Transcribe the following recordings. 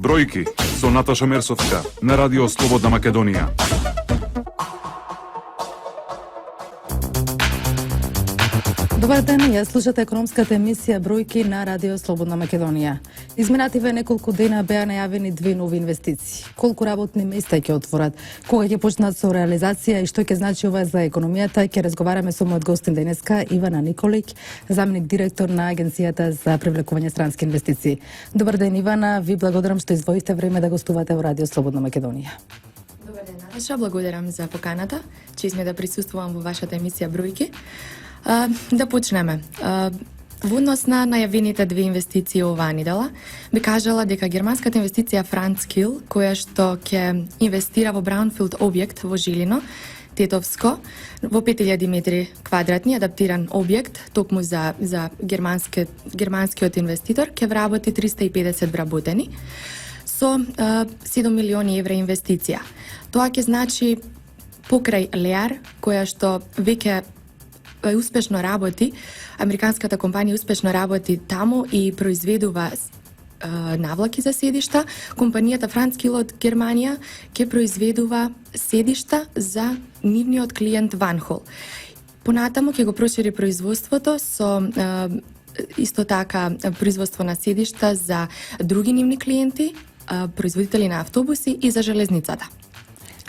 Бројки со Наташа Мерсовска на Радио Слободна Македонија. Добар ден, ја слушате економската емисија Бројки на Радио Слободна Македонија. Изминативе неколку дена беа најавени две нови инвестиции. Колку работни места ќе отворат, кога ќе почнат со реализација и што ќе значи ова за економијата, ќе разговараме со мојот гостин денеска Ивана Николиќ, заменик директор на Агенцијата за привлекување странски инвестиции. Добар ден, Ивана, ви благодарам што издвоивте време да гостувате во Радио Слободна Македонија. Добар ден, Наташа, благодарам за поканата, че сме да присуствувам во вашата емисија Бројки. Да почнеме. Во однос на најавените две инвестиции оваа недела, би кажала дека германската инвестиција Францкил, која што ќе инвестира во браунфилд објект во Жилино, Тетовско, во 5000 метри квадратни адаптиран објект, токму за германскиот инвеститор, ќе вработи 350 вработени со 7 милиони евра инвестиција. Тоа ќе значи покрај Леар, која што веќе успешно работи, американската компанија успешно работи таму и произведува навлаки за седишта, компанијата Францкил од Германија ќе произведува седишта за нивниот клиент Ванхол. Понатаму ќе го прошири производството со исто така производство на седишта за други нивни клиенти, производители на автобуси и за железницата.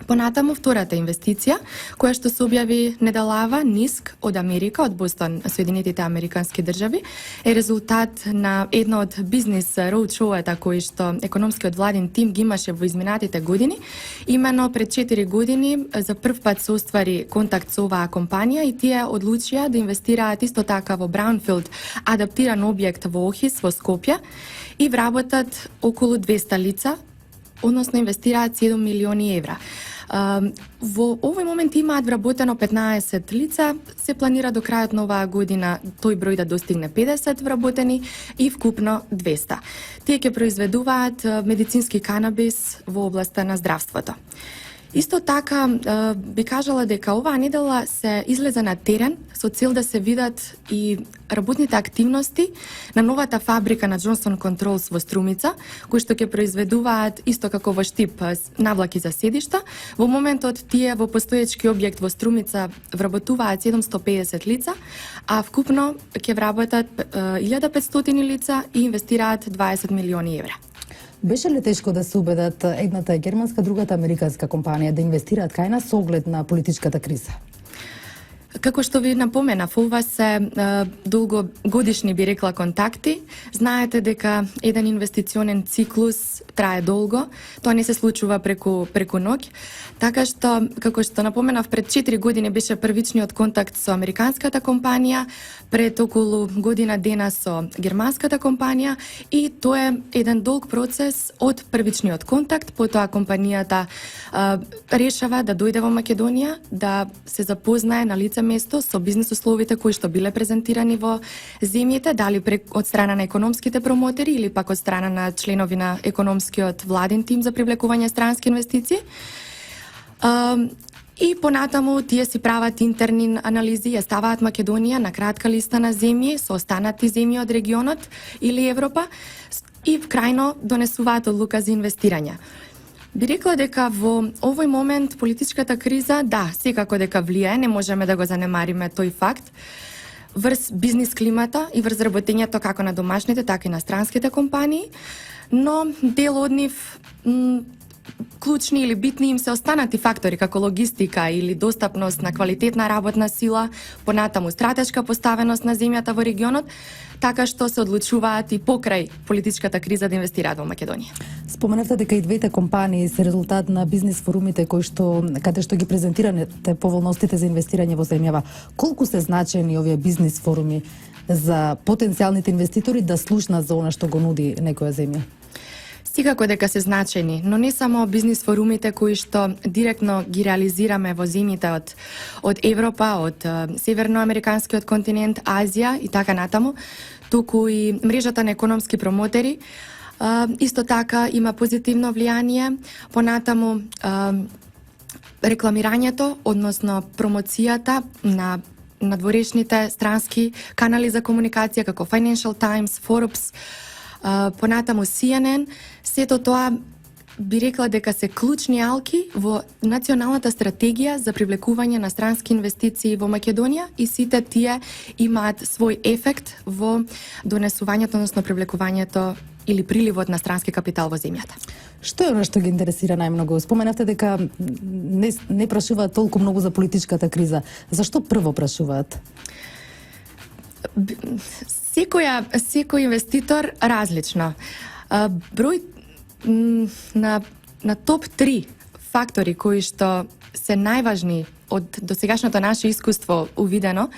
Понатаму втората инвестиција, која што се објави недалава, NISC од Америка, од Бостон, Соединетите Американски држави, е резултат на едно од бизнес роудшоуата кои што економскиот владин тим ги имаше во изминатите години. Имено пред 4 години за прв пат се оствари контакт со оваа компанија и тие одлучија да инвестираат исто така во браунфилд адаптиран објект во Охис, во Скопје и вработат околу 200 лица, односно инвестираат 7 милиони евра. Во овој момент имаат вработено 15 лица, се планира до крајот на оваа година тој број да достигне 50 вработени и вкупно 200. Тие ќе произведуваат медицински канабис во областа на здравството. Исто така, би кажала дека оваа недела се излезе на терен со цел да се видат и работните активности на новата фабрика на Johnson Controls во Струмица, кои што ќе произведуваат исто како во Штип навлаки за седишта. Во моментот тие во постоечки објект во Струмица вработуваат 750 лица, а вкупно ќе вработат 1500 лица и инвестираат 20 милиони евра. Беше ли тешко да се убедат едната германска, другата американска компанија да инвестираат кај нас со оглед на политичката криза? Како што ви напоменав, ова се долгогодишни, би рекла, контакти. Знаете дека еден инвестиционен циклус трае долго, тоа не се случува преку ноќ. Така што, како што напоменав, пред 4 години беше првичниот контакт со американската компанија, пред околу година дена со германската компанија и тоа е еден долг процес од првичниот контакт, потоа компанијата решава да дојде во Македонија, да се запознае на лице место со бизнес условите кои што биле презентирани во земјите, дали од страна на економските промотери или пак од страна на членови на економскиот владин тим за привлекување странски инвестиции. И понатаму тие си прават интерни анализи, ја ставаат Македонија на кратка листа на земји со останати земји од регионот или Европа и вкрајно донесуваат одлука за инвестирање. Би рекла дека во овој момент политичката криза, да, секако дека влијае, не можеме да го занемариме тој факт, врз бизнис климата и врз работењето како на домашните, така и на странските компании, но дел од нив клучни или битни им се останати фактори како логистика или достапност на квалитетна работна сила, понатаму стратешка поставеност на земјата во регионот, така што се одлучуваат и покрај политичката криза да инвестираат во Македонија. Споменавте дека и двете компании се резултат на бизнис форумите каде што ги презентирате поволностите за инвестирање во земјава. Колку се значени овие бизнис форуми за потенцијалните инвеститори да слушнат за она што го нуди некоја земја? Секако дека се значени, но не само бизнис форумите кои што директно ги реализираме во земјите од Европа, од северноамериканскиот континент, Азија и така натаму, туку и мрежата на економски промотери. Исто така има позитивно влијание, понатаму рекламирањето, односно промоцијата на надворешните странски канали за комуникација како Financial Times, Forbes, понатаму CNN, сето тоа би рекла дека се клучни алки во националната стратегија за привлекување на странски инвестиции во Македонија и сите тие имаат свој ефект во донесувањето, односно привлекувањето или приливот на странски капитал во земјата. Што е она што ги интересира најмногу? Споменавте дека не прашуваат толку многу за политичката криза. Зашто прво прашуваат? Секој инвеститор различно. Број на топ 3 фактори кои што се најважни од досегашното наше искуство увидено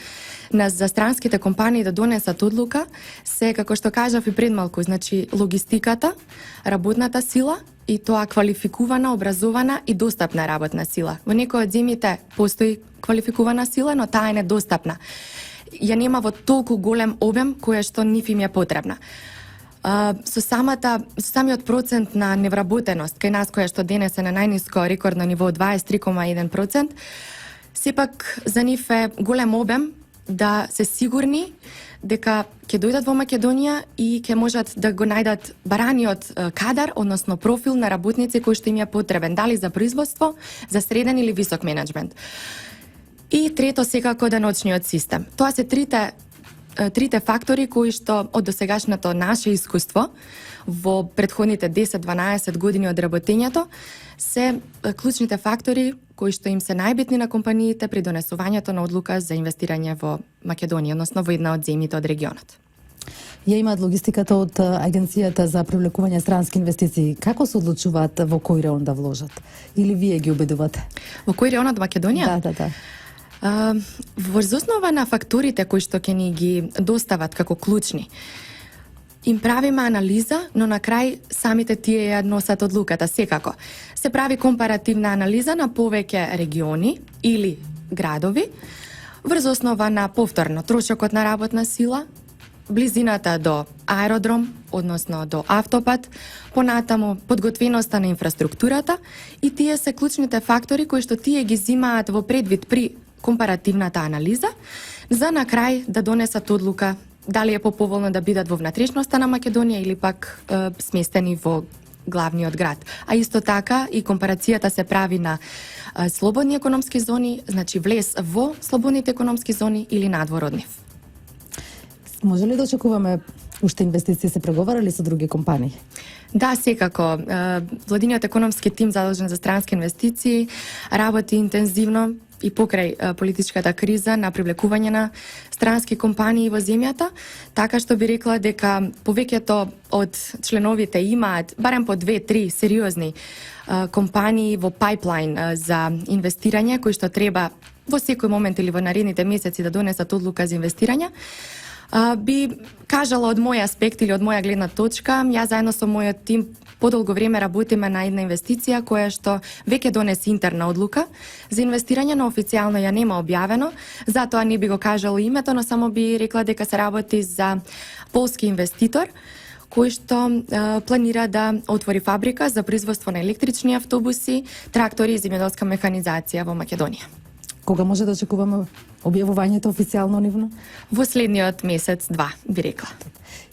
за странските компании да донесат одлука се, како што кажав и пред малку, значи логистиката, работната сила и тоа квалификувана, образована и достапна работна сила. Во некои од земјите постои квалификувана сила, но таа е недостапна. Ја нема во толку голем обем која што нив им е потребна. Со самиот процент на невработеност кај нас, која што денес е на најниско рекордно ниво 23,1%, сепак за нив е голем обем да се сигурни дека ќе дојдат во Македонија и ќе можат да го најдат бараниот кадар, односно профил на работници кој што им е потребен, дали за производство, за среден или висок менеджмент. И трето, секако деночниот систем. Тоа се трите фактори кои што од досегашното наше искуство во претходните 10-12 години од работењето се клучните фактори кои што им се најбитни на компаниите при донесувањето на одлука за инвестирање во Македонија, односно во една од земјите од регионот. Ја имаат логистиката од Агенцијата за привлекување странски инвестиции. Како се одлучуваат во кој район да вложат? Или вие ги обидувате? Во кој район од Македонија? Да. Врз основа на факторите кои што ќе ни ги достават како клучни, им правиме анализа, но на крај самите тие ја носат одлуката секако. Се прави компаративна анализа на повеќе региони или градови, врз основа на повторно трошокот на работна сила, близината до аеродром, односно до автопат, понатаму подготвеноста на инфраструктурата и тие се клучните фактори кои што тие ги зимаат во предвид при компаративната анализа, за на крај да донесат одлука дали е поповолно да бидат во внатрешноста на Македонија или пак сместени во главниот град. А исто така и компарацијата се прави на слободни економски зони, значи влез во слободните економски зони или надвор од нив. Може ли да очекуваме уште инвестиции, се преговарали со други компании? Да, секако. Владиниот економски тим задолжен за странски инвестиции работи интензивно и покрај политичката криза на привлекување на странски компании во земјата, така што би рекла дека повеќето од членовите имаат барем по 2-3 сериозни компании во пайплайн за инвестирање, кои што треба во секој момент или во наредните месеци да донесат одлука за инвестирање. Би кажала од мој аспект или од моја гледна точка, ја заедно со мојот тим подолго време работиме на една инвестиција која што веќе донесе интерна одлука за инвестирање, но официјално ја нема објавено, затоа не би го кажала името, но само би рекла дека се работи за полски инвеститор кој што планира да отвори фабрика за производство на електрични автобуси, трактори и земјоделска механизација во Македонија. Кога може да очекуваме објавувањето официјално нивно? Во следниот месец-два, би рекла.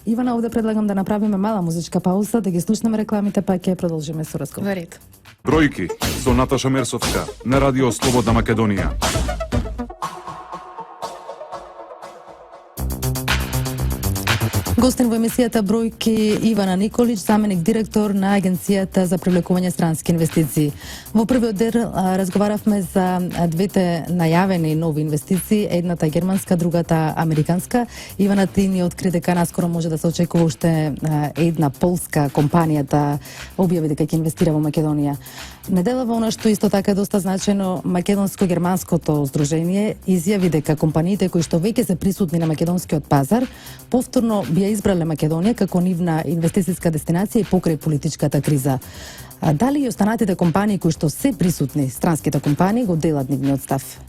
Ивана, овде предлагам да направиме мала музичка пауза, да ги слушнеме рекламите, па ќе продолжиме со разговор. Во ред. Бројки со Наташа Мерсовска на Радио Слободна Македонија. Гостин во емисијата Бројки Ивана Николич, заменик директор на Агенцијата за привлекување странски инвестиции. Во првиот дел разговаравме за двете најавени нови инвестиции, едната германска, другата американска. Ивана, ти ни откри дека наскоро може да се очекува уште една полска компанија да објави дека ќе инвестира во Македонија. Неделава она што исто така е доста значено, македонско-германското здружение изјави дека компаниите кои што веќе се присутни на македонскиот пазар повторно би ја избрале Македонија како нивна инвестициска дестинација и покрај политичката криза. Дали и останатите компании кои што се присутни, странските компании, го делат нивниот став?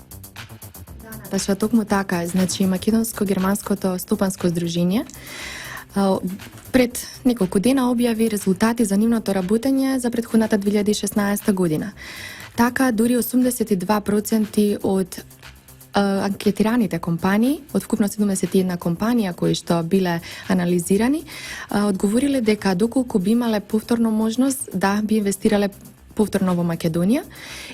Наташа, токму така, значи македонско-германското стопанско здружение пред неколку дена објави резултати за нивното работење за претходната 2016 година. Така, дури 82% од анкетираните компании, од вкупно 71 компанија кои што биле анализирани, одговориле дека доколку би имале повторно можност да би инвестирале повторно во Македонија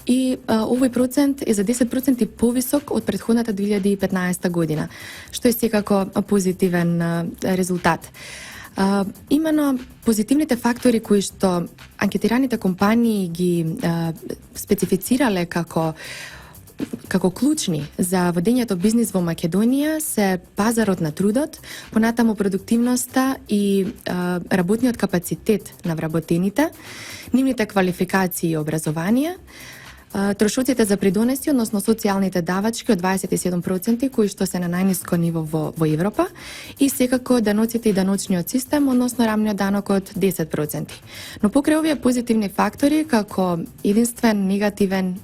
и овој процент е за 10% повисок од претходната 2015 година, што е секако позитивен резултат. Имено позитивните фактори кои што анкетираните компании ги специфицирале како клучни за водењето бизнис во Македонија се пазарот на трудот, понатаму продуктивноста и работниот капацитет на вработените, нивните квалификации и образование, трошоците за придонеси, односно социјалните давачки од 27% кои што се на најниско ниво во Европа и секако даноците и даночниот систем, односно рамниот данок од 10%. Но покрај овие позитивни фактори, како единствен негативен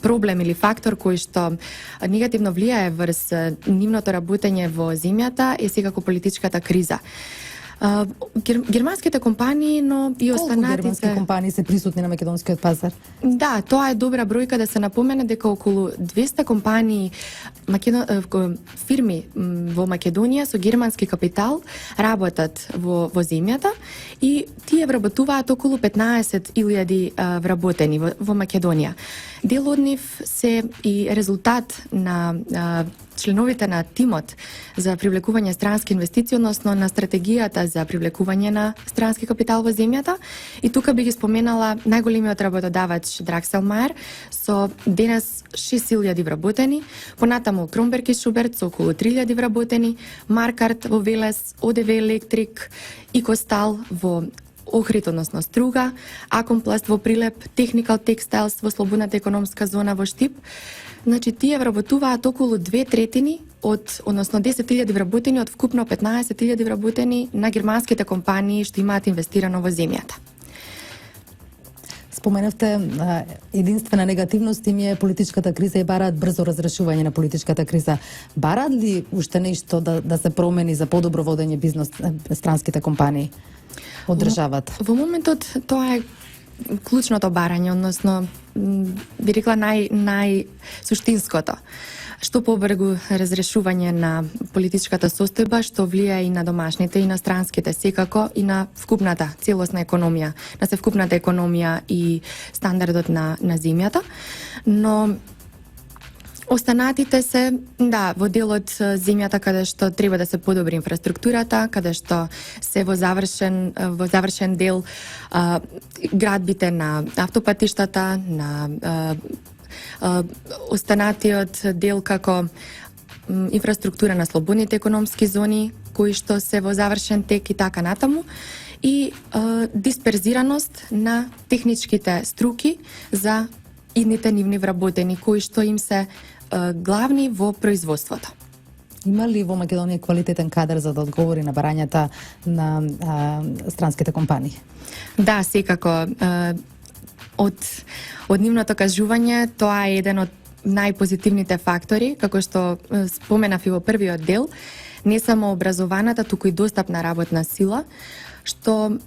проблем или фактор кој што негативно влијае врз нивното работење во земјата е секако политичката криза. Германските компании, но и останатите... Колку германски компании се присутни на македонскиот пазар? Да, тоа е добра бројка да се напомене дека околу 200 компании, фирми во Македонија со германски капитал работат во земјата и тие вработуваат околу 15.000 вработени во Македонија. Дел од нив се и резултат на членовите на тимот за привлекување странски инвестиции, односно на стратегијата за привлекување на странски капитал во земјата. И тука би ги споменала најголемиот работодавач Дракселмаер со денес 6.000 вработени, понатаму Кромберг и Шуберт со околу 3.000 вработени, Маркарт во Велес, ОДВ Електрик и Костал во Охрид, односно Струга, Акомпласт во Прилеп, Техникал Текстайлс во слободната економска зона во Штип. Значи, тие вработуваат околу 2/3 односно 10.000 вработени од вкупно 15.000 вработени на германските компании што имаат инвестирано во земјата. Споменавте единствена негативност им е политичката криза и бараат брзо разрешување на политичката криза. Бараат ли уште нешто да се промени за подобро водење бизнес странските компании од државата? Во моментот тоа е клучното барање, односно би рекла најсуштинското. Што побргу разрешување на политичката состојба, што влија и на домашните и на странските, секако и на вкупната целосна економија, на севкупната економија и стандардот на земјата. Но останатите се, да, во дел од земјата каде што треба да се подобри инфраструктурата, каде што се во завршен дел градбите на автопатиштата, на останатиот дел како инфраструктура на слободните економски зони, кои што се во завршен тек и така натаму, и дисперзираност на техничките струки за идните нивни вработени, кои што им се главни во производството. Има ли во Македонија квалитетен кадар за да одговори на барањата на странските компании? Да, секако. Од нивното кажување, тоа е еден од најпозитивните фактори, како што споменав и во првиот дел, не само образованата, туку и достапна работна сила, што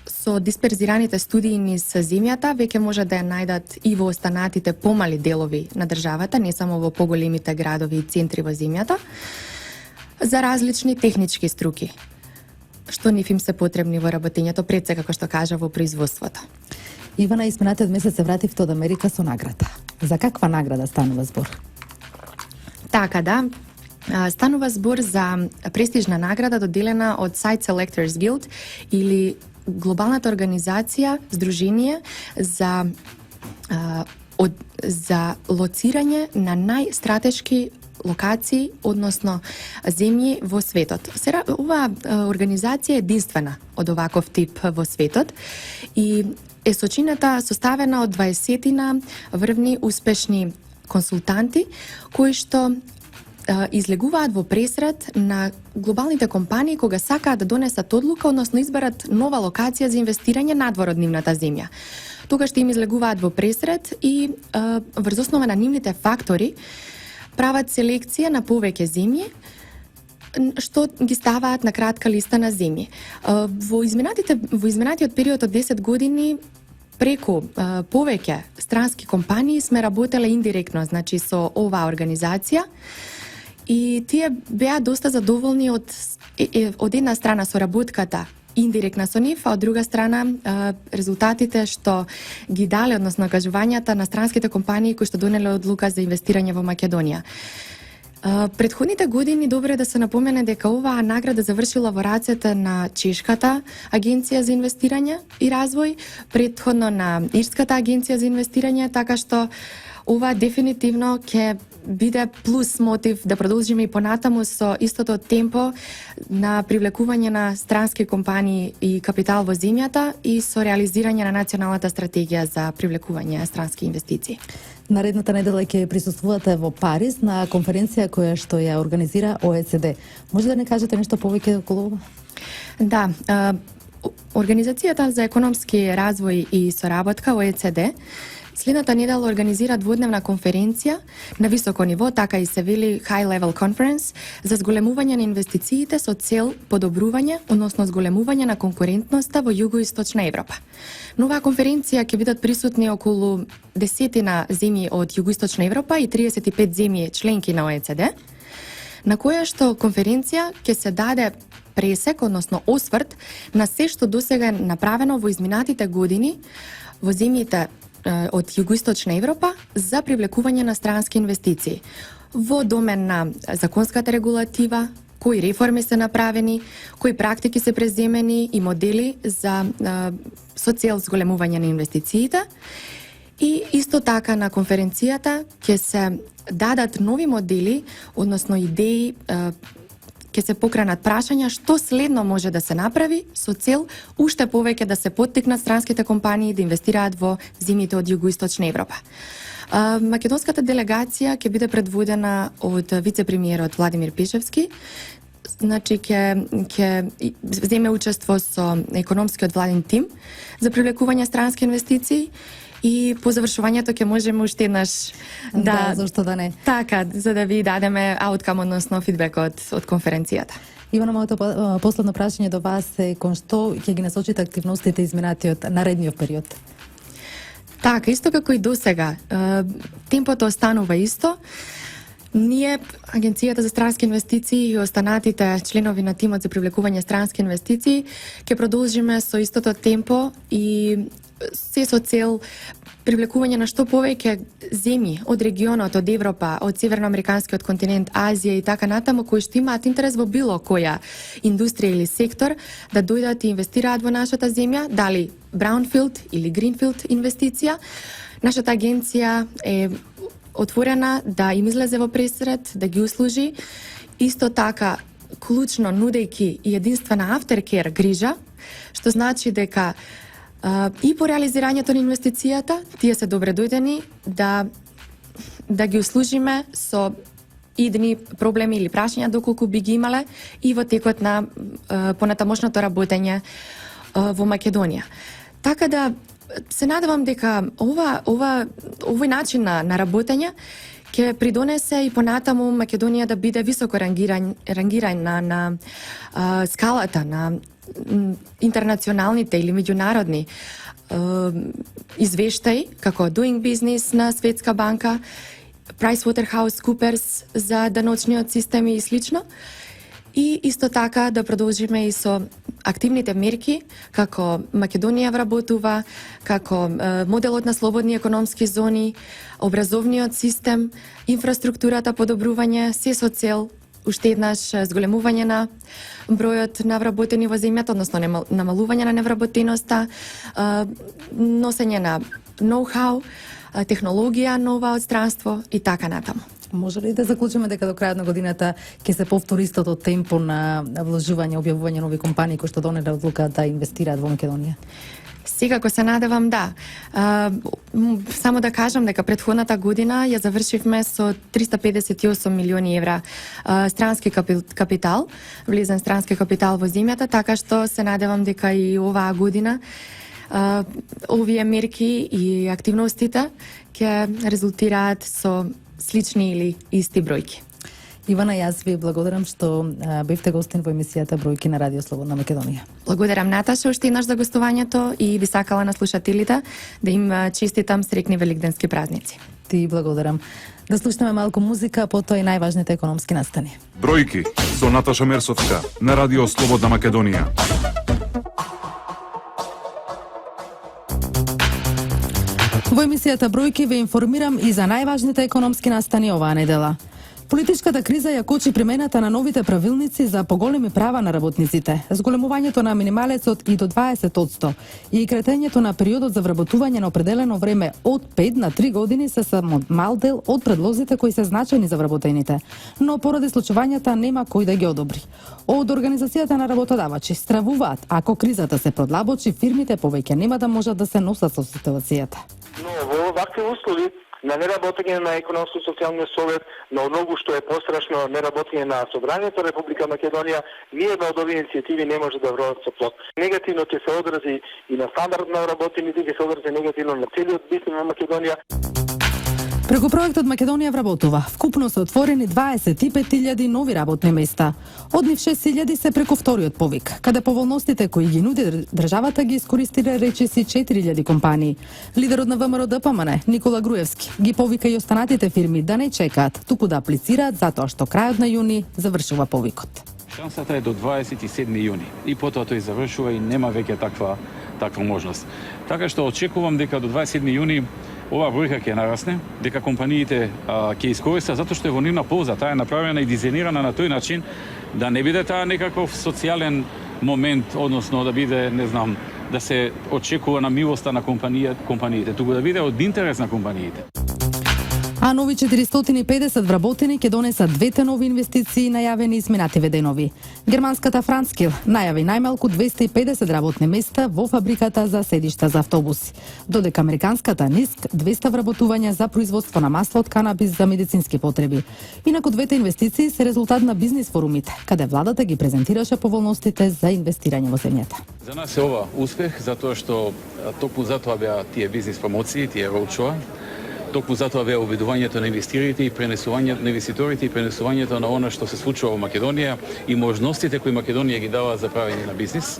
со дисперзираните студии низ земјата веќе може да ја најдат и во останатите помали делови на државата, не само во поголемите градови и центри во земјата, за различни технички струки, што нив им се потребни во работењето, пред се, како што кажа, во производството. Ивана, изминатиот месец се вративте од Америка со награда. За каква награда станува збор? Така, да. Станува збор за престижна награда доделена од Site Selectors Guild или глобалната организација, здружение за лоцирање на најстратешки локации, односно земји во светот. Оваа организација е единствена од оваков тип во светот и е составена од 20 врвни успешни консултанти кои што излегуваат во пресред на глобалните компании кога сакаат да донесат одлука, односно изберат нова локација за инвестирање надвор од нивната земја. Тогаш што им излегуваат во пресред и врз основа на нивните фактори прават селекција на повеќе земји што ги ставаат на кратка листа на земји. Во изминатиот период од 10 години преку повеќе странски компании сме работеле индиректно, значи со оваа организација, и тие беа доста задоволни од една страна со работката индиректна со нив, а од друга страна резултатите што ги дале, односно кажувањата на странските компании кои што донеле одлука за инвестирање во Македонија. Предходните години добро е да се напомене дека оваа награда завршила во рацете на Чешката агенција за инвестирање и развој, претходно на Ирската агенција за инвестирање, така што ова дефинитивно ќе биде плюс мотив да продолжиме и понатаму со истото темпо на привлекување на странски компании и капитал во земјата и со реализирање на националната стратегија за привлекување странски инвестиции. Наредната недела ќе присуствувате во Париз на конференција која што ја организира ОЕЦД. Може да не кажете нешто повеќе околу ова? Да, Организацијата за економски развој и соработка ОЕЦД следната недела организира дводневна конференција на високо ниво, така и се вели High Level Conference, за зголемување на инвестициите со цел подобрување, односно зголемување на конкурентноста во Југоисточна Европа. На оваа конференција ќе бидат присутни околу 10 земји од Југоисточна Европа и 35 земји членки на ОЕЦД, на која што конференција ќе се даде пресек, односно осврт, на се што досега е направено во изминатите години во земјите од Југоисточна Европа за привлекување на странски инвестиции во домен на законската регулатива, кои реформи се направени, кои практики се преземени и модели за со цел зголемување на инвестициите. И исто така на конференцијата ќе се дадат нови модели, односно идеи, ќе се покранат прашања што следно може да се направи со цел уште повеќе да се поттикнат странските компании да инвестираат во земјите од Југоисточна Европа. Македонската делегација ќе биде предводена од вице-премиерот Владимир Пешевски. Значи ќе земе учество со економскиот владин тим за привлекување странски инвестиции. И по завршувањето ќе можеме уште еднаш зашто да не. Така, за да ви дадеме ауткам, односно фидбек од конференцијата. Ивана, моето последно прашање до вас е кон што ќе ги насочите активностите изминатиот наредниот период? Така, исто како и досега. Темпото останува исто. Ние, Агенцијата за странски инвестиции и останатите членови на тимот за привлекување странски инвестиции, ќе продолжиме со истото темпо и се со цел привлекување на што повеќе земји од регионот, од Европа, од северноамериканскиот континент, Азија и така натаму, кои што имаат интерес во било која индустрија или сектор, да дојдат и инвестираат во нашата земја, дали браунфилд или гринфилд инвестиција. Нашата агенција е отворена да им излезе во пресред, да ги услужи. Исто така, клучно нудејќи и единствена aftercare грижа, што значи дека и по реализирањето на инвестицијата, тие се добре дојдени да ги услужиме со идни проблеми или прашања доколку би ги имале и во текот на понатамошното работење во Македонија. Така да се надевам дека овој начин на работење ќе придонесе и понатаму Македонија да биде високо рангирана на скалата на интернационалните или меѓународни извештаи, како Doing Business на Светска банка, PricewaterhouseCoopers за даночниот систем и слично. И исто така да продолжиме и со активните мерки, како Македонија вработува, како моделот на слободни економски зони, образовниот систем, инфраструктурата подобрување, се со цел уште еднаш зголемување на бројот на вработени во земјата, односно намалување на невработеноста, носење на ноу-хау, технологија нова од странство и така натаму. Може ли да заклучиме дека до крајот на годината ќе се повтори истото темпо на вложување, објавување нови компании кои што донеле одлука да инвестираат во Македонија? Секако се надевам да. Само да кажам дека претходната година ја завршивме со 358 милиони евра странски капитал, влезен странски капитал во земјата, така што се надевам дека и оваа година овие мерки и активностите ќе резултираат со слични или исти бројки. Ивана, јас ви благодарам што бевте гостин во емисијата Бројки на Радио Слободна Македонија. Благодарам Наташа уште еднаш за гостувањето и би сакала на слушателите да им честитам среќни великденски празници. Ти благодарам. Да слушнеме малку музика, а потоа и најважните економски настани. Бројки со Наташа Мерсовска на Радио Слободна Македонија. Во емисијата Бројки ве информирам и за најважните економски настани оваа недела. Политичката криза ја кочи примената на новите правилници за поголеми права на работниците, зголемувањето на минималецот и до 20% и кретењето на периодот за вработување на определено време од 5 на 3 години се само мал дел од предлозите кои се значајни за вработените, но поради случувањата нема кој да ги одобри. Од Организацијата на работодавачи стравуваат ако кризата се продлабочи, фирмите повеќе нема да можат да се носат со ситуацијата. Но во вакви услови на неработење на економско-социјалниот совет, но многу што е пострашно неработење на Собранието Република Македонија, ниедна од овие иницијативи не може да вродат со плод. Негативно ќе се одрази и на стандард на работените, ќе се одрази негативно на целиот бизнис на Македонија. Преку проектот Македонија вработува, вкупно се отворени 25.000 нови работни места. Од нив 6.000 се преку вториот повик, каде поволностите кои ги нуди државата ги искористира речиси 4.000 компании. Лидерот на ВМРО ДПМН, Никола Груевски, ги повика и останатите фирми да не чекаат, туку да аплицираат затоа што крајот на јуни завршува повикот. Шансата е до 27 јуни и потоа тој завршува и нема веќе таква можност. Така што очекувам дека до 27 јуни оваа бројка ќе нарасне, дека компаниите ќе искористат затоа што е во нивна полза, таа е направена и дизајнирана на тој начин да не биде таа некаков социјален момент, односно да биде, не знам, да се очекува на милоста на компаниите, туку да биде од интерес на компаниите. А нови 450 вработени ќе донесат двете нови инвестиции најавени изминативе денови. Германската Франскил најави најмалку 250 работни места во фабриката за седишта за автобуси, додека американската НИСК 200 вработувања за производство на масло од канабис за медицински потреби. Инаку двете инвестиции се резултат на бизнис форумите, каде владата ги презентираше поволностите за инвестирање во земјата. За нас е ова успех затоа што токму затоа беа тие бизнис промоции, тие роудшоу. Токму затоа беа обидувањето на инвеститорите и пренесувањето на она што се случува во Македонија и можностите кои Македонија ги дава за правење на бизнис.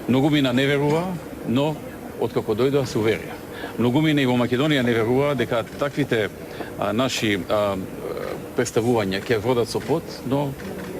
Многумина не верува, но откако дојдоа се уверија. Многумина и во Македонија не верува дека таквите наши представувања ќе вродат со плод, но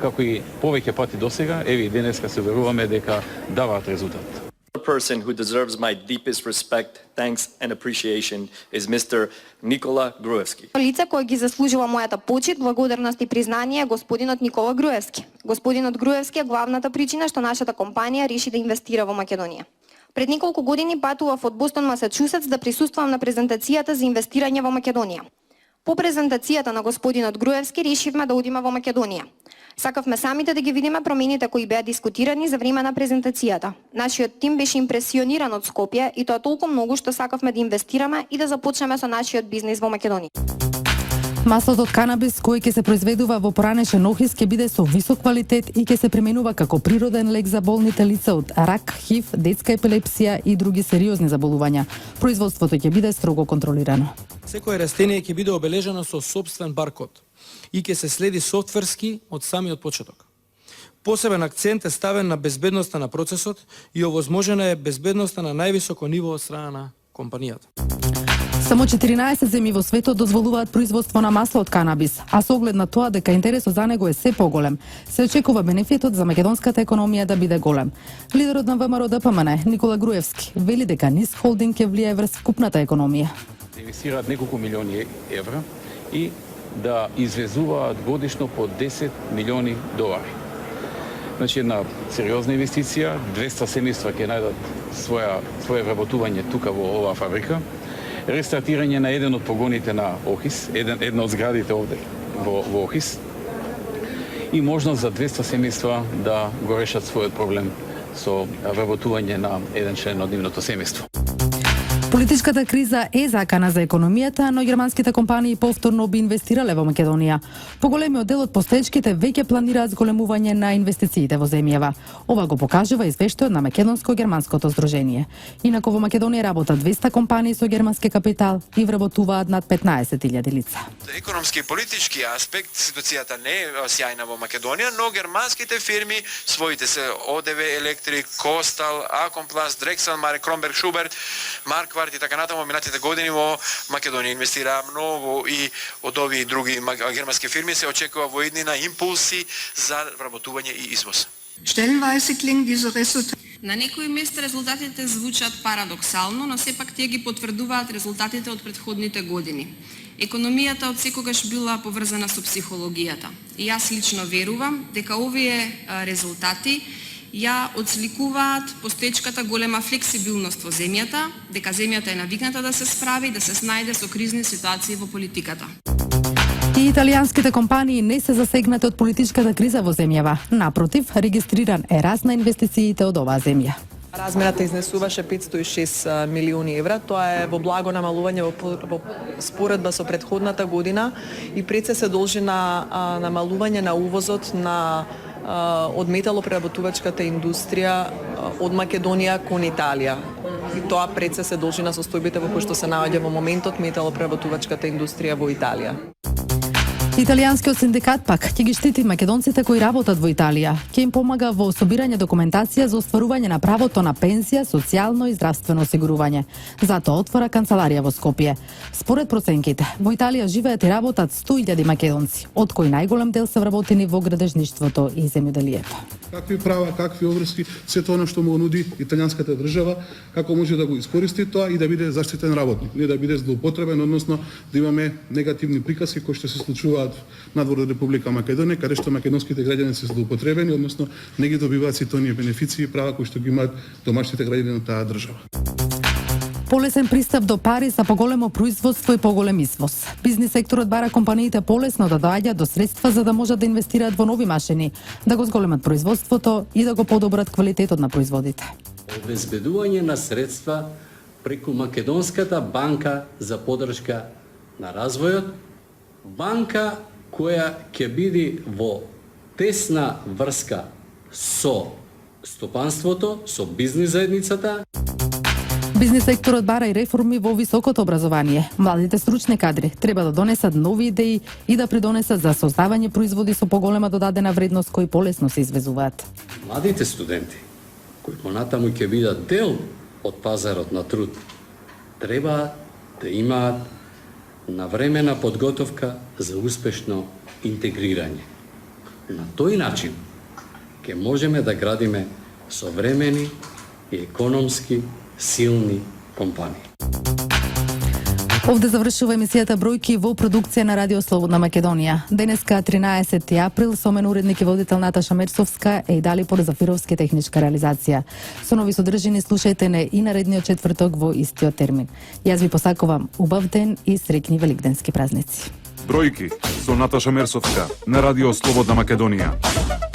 како и повеќе пати досега, еве и денеска се уверуваме дека даваат резултат. The person who deserves my deepest respect, thanks and appreciation is Mr. Nikola Gruevski. Лице кој ги заслужува мојата почит, благодарност и признание е господинот Никола Груевски. Господинот Груевски е главната причина што нашата компанија реши да инвестира во Македонија. Пред неколку години патував од Бостон, Масачусетс да присуствувам на презентацијата за инвестирање во Македонија. По презентацијата на господинот Груевски решивме да одиме во Македонија. Сакавме самите да ги видиме промените кои беа дискутирани за време на презентацијата. Нашиот тим беше импресиониран од Скопје и тоа толку многу што сакавме да инвестираме и да започнеме со нашиот бизнис во Македонија. Маслото од канабис кој ќе се произведува во поранешен охис ќе биде со висок квалитет и ќе се применува како природен лек за болните лица од рак, ХИВ, детска епилепсија и други сериозни заболувања. Производството ќе биде строго контролирано. Секое растение ќе биде обележано со сопствен баркод и ќе се следи софтверски од самиот почеток. Посебен акцент е ставен на безбедноста на процесот и овозможена е безбедноста на највисоко ниво од страна на компанијата. Само 14 земји во светот дозволуваат производство на масло од канабис, а со оглед на тоа дека интересот за него е се поголем, се очекува бенефитот за македонската економија да биде голем. Лидерот на ВМРО ДПМН, Никола Груевски, вели дека НИСК холдинг ќе влијае врз вкупната економија. Инвестираат неколку милиони евра и да извезуваат годишно по 10 милиони долари. Значи една сериозна инвестиција, 200 семејства ќе најдат своје вработување тука во оваа фабрика. Рестартирање на еден од погоните на Охис, една од зградите овде во Охис и можност за 200 семејства да го решат својот проблем со вработување на еден член од нивното семејство. Политичката криза е закана за економијата, но германските компании повторно би инвестирале во Македонија. Поголемиот дел од постечките веќе планираат зголемување на инвестициите во земјава. Ова го покажува извештајот на Македонско-германското здружение. Инаку во Македонија работат 200 компании со германски капитал и вработуваат над 15.000 лица. Економски и политички аспект ситуацијата не е сјајна во Македонија, но германските фирми, своите се ОДВ, Електрик, Костал, Акомпласт, Дрексел, Маре, Кромберг, Шуберт, Маркварт и така натаму минатите години во Македонија инвестираа многу и од овие други германски фирми се очекува во иднина импулси за вработување и извоз. Stellenweise klingen diese Resultate. На некои места резултатите звучат парадоксално, но сепак тие ги потврдуваат резултатите од претходните години. Економијата од секогаш била поврзана со психологијата. И јас лично верувам дека овие резултати ја отсликуваат постечката голема флексибилност во земјата, дека земјата е навикната да се справи и да се снајде со кризни ситуации во политиката. И италијанските компании не се засегнати од политичката криза во земјава. Напротив, регистриран е раст на инвестициите од оваа земја. Размерата изнесуваше 506 милиони евра. Тоа е во благо намалување во споредба со претходната година и пред се должи на намалување на увозот на од металопреработувачката индустрија од Македонија кон Италија. И тоа пред се должи на состојбите во кои што се наоѓа во моментот металопреработувачката индустрија во Италија. Италијанскиот синдикат пак ќе ги штити македонците кои работат во Италија. Ќе им помага во собирање документација за остварување на правото на пензија, социјално и здравствено осигурување. Затоа отвора канцеларија во Скопје. Според проценките, во Италија живеат и работат 100.000 македонци, од кои најголем дел се вработени во градежништвото и земјоделието. Какви права, какви обврски, се тоа што му нуди италијанската држава, како може да го искористи тоа и да биде заштитен работник, не да биде злоупотребен, односно да имаме негативни приказки кои што се случуваат надвор од Република Македонија, каде што македонските граѓани се злоупотребени, односно не ги добиваат сите оние бенефиции и права кои што ги имаат домашните граѓани на таа држава. Полесен пристап до пари за поголемо производство и поголем извоз. Бизнис секторот бара компаниите полесно да доаѓаат до средства за да можат да инвестираат во нови машини, да го зголемат производството и да го подобрат квалитетот на производите. Обезбедување на средства преку Македонската банка за поддршка на развојот, банка која ќе биде во тесна врска со стопанството, со бизнис заедницата. Бизнис секторот бара и реформи во високото образование. Младите стручни кадри треба да донесат нови идеи и да придонесат за создавање производи со поголема додадена вредност кои полесно се извезуваат. Младите студенти, кои понатаму ќе бидат дел од пазарот на труд, треба да имаат навремена подготовка за успешно интегрирање. На тој начин ќе можеме да градиме современи и економски силни компании. Овде завршува емисијата Бројки во продукција на Радио Слободна Македонија. Денеска 13 април со мен уредник и водител Наташа Мерсовска и Далибор Зафировски техничка реализација. Со нови содржини слушајте не и наредниот четврток во истиот термин. Јас ви посакувам убав ден и среќни великденски празници. Бројки со Наташа Мерсовска на Радио Слободна Македонија.